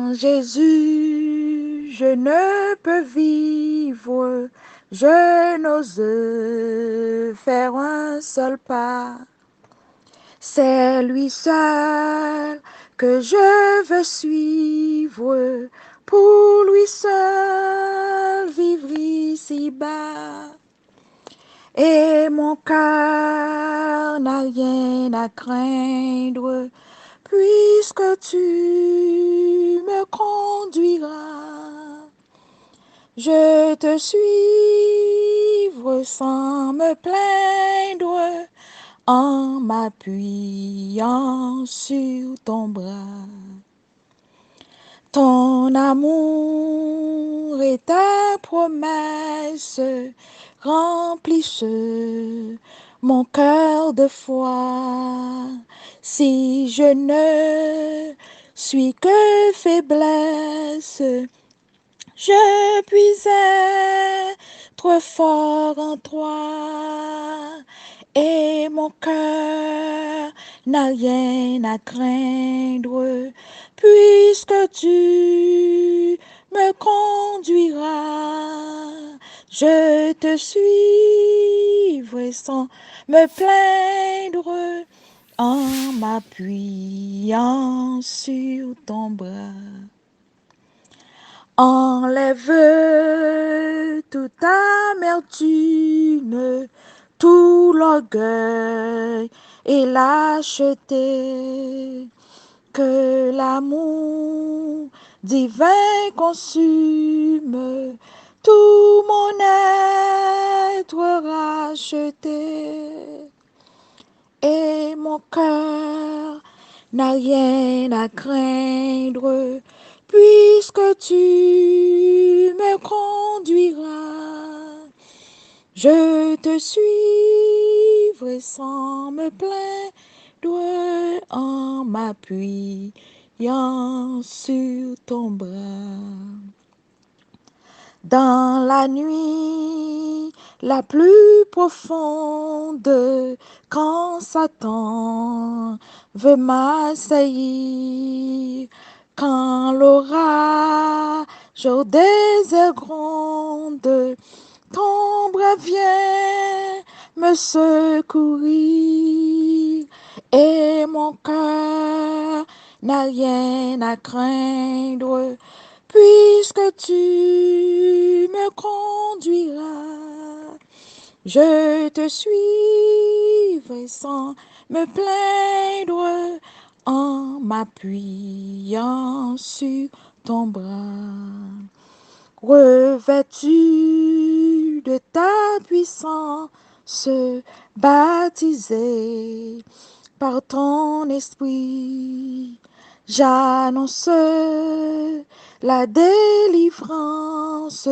Sans Jésus, je ne peux vivre, je n'ose faire un seul pas. C'est lui seul que je veux suivre, pour lui seul vivre ici-bas. Et mon cœur n'a rien à craindre, puisque tu me conduiras. Je te suivrai sans me plaindre, en m'appuyant sur ton bras. Ton amour et ta promesse remplissent mon cœur de foi. Si je ne suis que faiblesse, je puis être fort en toi, et mon cœur n'a rien à craindre, puisque tu me conduiras. Je te suivrai sans me plaindre, en m'appuyant sur ton bras. Enlève toute amertume, tout l'orgueil et lâcheté, que l'amour divin consume tout mon être racheté. Et mon cœur n'a rien à craindre, puisque tu me conduiras. Je te suivrai sans me plaindre, en m'appuyant sur ton bras. Dans la nuit la plus profonde, quand Satan veut m'assaillir, quand l'orage au désert gronde, ton bras vient me secourir, et mon cœur n'a rien à craindre, puisque tu me conduiras. Je te suivrai sans me plaindre, en m'appuyant sur ton bras. Revêtu de ta puissance, baptisé par ton esprit, j'annonce la délivrance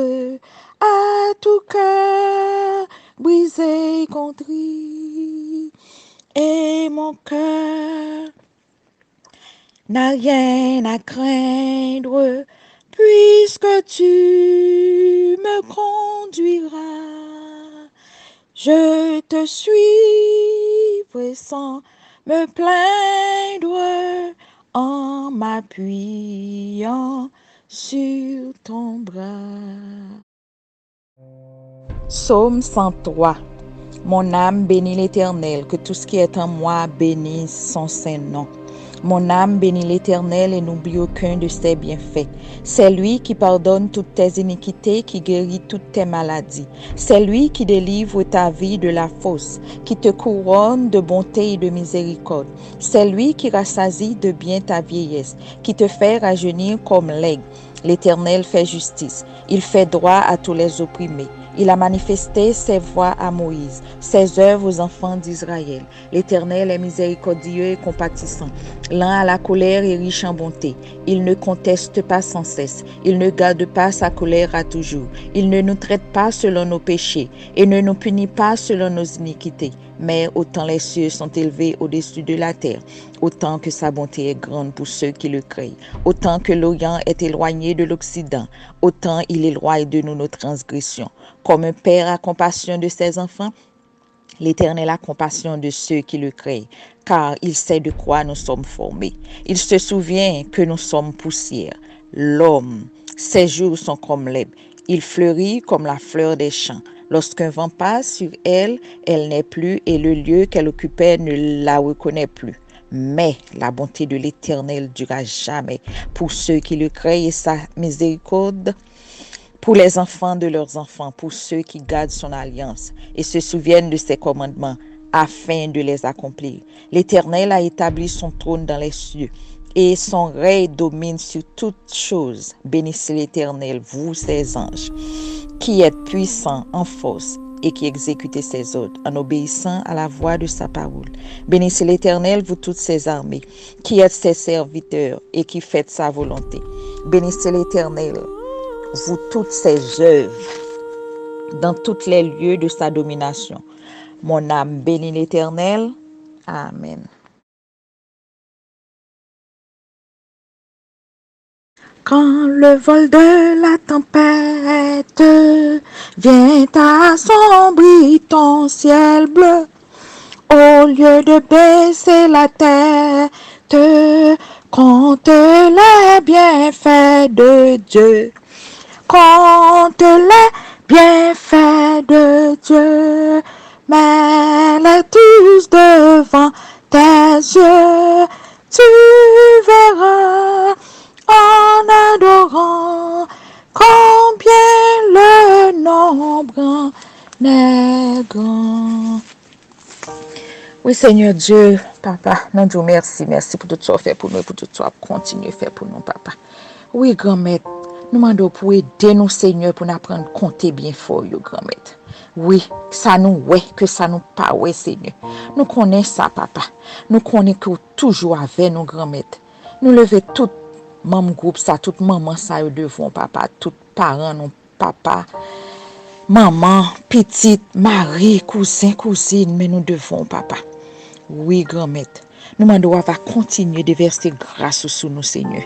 à tout cœur brisé et contrit, et mon cœur n'a rien à craindre, puisque tu me conduiras. Je te suivrai sans me plaindre, en m'appuyant sur ton bras. Psaume 103. Mon âme bénit l'Éternel, que tout ce qui est en moi bénisse son saint nom. Mon âme bénit l'Éternel et n'oublie aucun de ses bienfaits. C'est lui qui pardonne toutes tes iniquités, qui guérit toutes tes maladies. C'est lui qui délivre ta vie de la fosse, qui te couronne de bonté et de miséricorde. C'est lui qui rassasie de bien ta vieillesse, qui te fait rajeunir comme l'aigle. L'Éternel fait justice, il fait droit à tous les opprimés. Il a manifesté ses voies à Moïse, ses œuvres aux enfants d'Israël. L'Éternel est miséricordieux et compatissant, lent à la colère et riche en bonté. Il ne conteste pas sans cesse, il ne garde pas sa colère à toujours. Il ne nous traite pas selon nos péchés et ne nous punit pas selon nos iniquités. Mais autant les cieux sont élevés au-dessus de la terre, autant que sa bonté est grande pour ceux qui le craignent, autant que l'Orient est éloigné de l'Occident, autant il éloigne de nous nos transgressions. Comme un père a compassion de ses enfants, l'Éternel a compassion de ceux qui le craignent, car il sait de quoi nous sommes formés. Il se souvient que nous sommes poussière. l'homme. Ses jours sont comme l'herbe. Il fleurit comme la fleur des champs. Lorsqu'un vent passe sur elle, elle n'est plus et le lieu qu'elle occupait ne la reconnaît plus. Mais la bonté de l'Éternel durera jamais pour ceux qui le craignent et sa miséricorde pour les enfants de leurs enfants, pour ceux qui gardent son alliance et se souviennent de ses commandements afin de les accomplir. L'Éternel a établi son trône dans les cieux et son règne domine sur toutes choses. Bénissez l'Éternel, vous ses anges, qui êtes puissants en force et qui exécutez ses ordres en obéissant à la voix de sa parole. Bénissez l'Éternel, vous toutes ses armées, qui êtes ses serviteurs et qui faites sa volonté. Bénissez l'Éternel, vous toutes ses œuvres, dans tous les lieux de sa domination. Mon âme bénit l'Éternel. Amen. Quand le vol de la tempête vient assombrir ton ciel bleu, au lieu de baisser la tête, compte les bienfaits de Dieu. Compte les bienfaits de Dieu, mets-les tous devant tes yeux, tu verras en adorant combien le nombre est grand. Oui, Seigneur Dieu, Papa, nous disons merci pour tout ce que tu as fait pour nous et pour tout ce que tu continues à faire pour nous, Papa. Oui, grand-maître, nous demandons pour aider nous, Seigneur, pour nous apprendre à compter bien fort, grand-maître. Oui, ça nous ouais, que ça nous pas ouais, Seigneur. Nous connaissons ça, Papa. Nous connaissons que toujours avec nous, grand-maître. Nous levons tout même groupe, ça, toute maman, ça, devant, Papa, tout parents, nous, Papa, maman, petite, mari, cousin, cousine, mais nous devons, Papa. Oui, grand-maître. Nous demandons à continuer de verser grâce sur nous, Seigneur.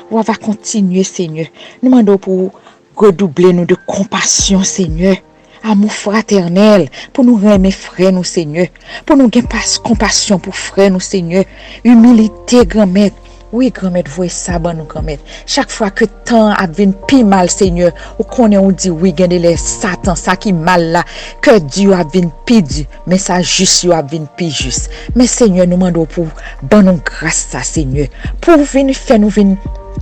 On va continuer, Seigneur. Nous demandons pour redoubler nous de compassion, Seigneur. Amour fraternel, pour nous aimer frères, nous, Seigneur. Pour nous gagner compassion pour frères, nous, Seigneur. Humilité, grand-maître. Oui, grand-maître, voyez ça, bon, nous, grand-maître. Chaque fois que temps advient plus mal, Seigneur, ou qu'on on dit, oui, gardez les Satan, ça qui mal là, que Dieu advient plus Dieu, mais ça juste, Dieu advient plus juste. Mais, Seigneur, nous demandons pour, bon, nous, grâce, ça, Seigneur, pour venir faire, nous venir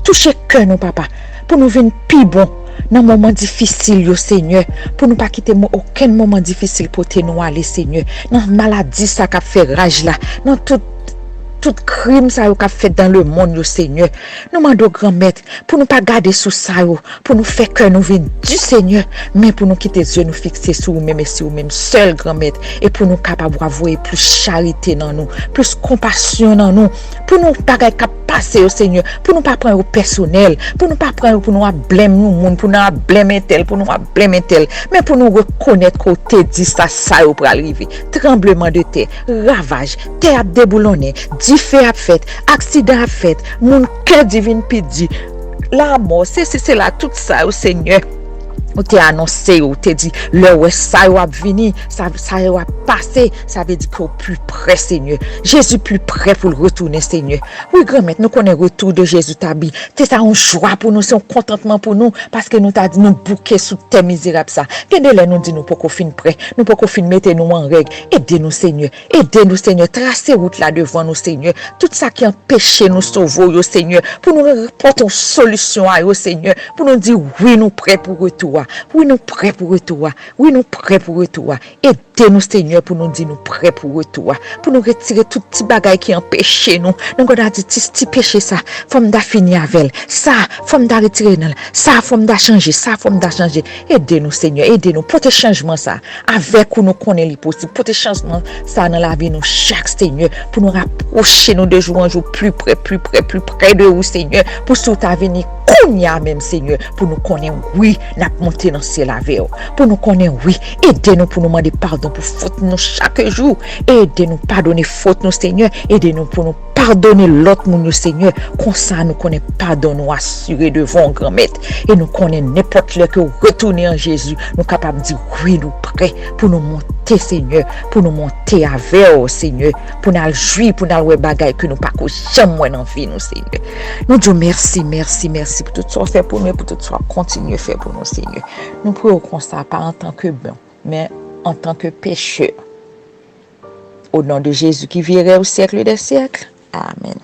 toucher cœur, nous, papa, pour nous venir plus bon. Dans un moment difficile, yo, Seigneur, pour nous pas quitter aucun moment difficile pour nous aller, Seigneur. Dans la maladie, ça qui a fait rage là, dans tout crime ça qu'a fait dans le monde, yo, Seigneur. Nous demandons, grand-maître, pour nous pas garder sous ça, yo, pour nous faire que nous venons du Seigneur, mais pour nous quitter les yeux, nous fixer sur nous-mêmes et sur nous-mêmes, seul, grand-maître, et pour nous capables d'avoir plus charité dans nous, plus compassion dans nous, pour nous pas passer au Seigneur, pour nous pas prendre au personnel, pour nous pas prendre pour nous blâmer nous monde, pour nous blâmer tel, pour nous blâmer tel, mais pour nous reconnaître qu'on te dit ça pour arriver. Tremblement de terre, ravage, terre déboulonnée, fait à fait, accident à fait, mon cœur divin pidi, la mort, c'est là tout ça au Seigneur. Ou t'es annoncé, ou t'es dit, le ouais, ça va venir, ça va passer, ça veut dire qu'au plus près, Seigneur. Jésus plus près pour le retourner, Seigneur. Oui, grand-mère, nous connaissons le retour de Jésus t'habille. C'est ça, un joie pour nous, c'est un contentement pour nous, parce que nous t'a dit, nous bouquer sous tes misérables, ça. Qu'est-ce nous dit, nous, pour qu'on finisse prêt, nous, pour qu'on finisse mettre nous en règle. Aidez-nous, Seigneur. Aidez-nous, Seigneur. Tracez route là devant nous, Seigneur. Tout ça qui empêche nous sauver, Seigneur. Pour nous apporter une solution à eux, Seigneur. Pour nous dire, oui, nous prêts pour retour. Oui, nous prêts pour retour. Oui, nous prêts pour retour. Aidez-nous, Seigneur, pour nous dire nous prêts pour retour. Pour nous retirer tout petit bagage qui empêche nous. Nous avons dit, petit péché ça, faut me finir avec elle. Ça, faut me retirer. Ça, faut me changer. Ça, faut me changer. Aidez-nous, Seigneur. Aidez-nous. Pour tes changements ça, avec nous connaissons les possibles. Pour tes changements ça dans la vie, nous, chaque Seigneur. Pour nous rapprocher nous de jour en jour plus près de vous, Seigneur. Pour tout à venir. Kounya même, Seigneur, pour nous connaître, oui, n'a monté dans le ciel avec vous. Pour nous connaître, oui, aidez-nous pour nous demander pardon pardon pour faute nous chaque jour. Aidez-nous pardonner faute nous, Seigneur. Aidez-nous pour nous pardonner l'autre monde, Seigneur. Comme ça, nous connaissons pardon, nous assurer devant grand maître. Et nous connaissons n'importe le que retourner en Jésus. Nous sommes capables de dire oui, nous prêts pour nous monter, Seigneur. Pour nous monter avec vous, Seigneur. Pour nous jouir, pour nous faire bagaille que nous pas jamais dans la vie, nous, Seigneur. Nous disons merci pour tout ce que fait pour nous, pour tout ce que continue à faire pour nous, Seigneur. Nous prions comme ça, pas en tant que bon, mais en tant que pécheur. Au nom de Jésus qui virait au siècle des siècles. Amen.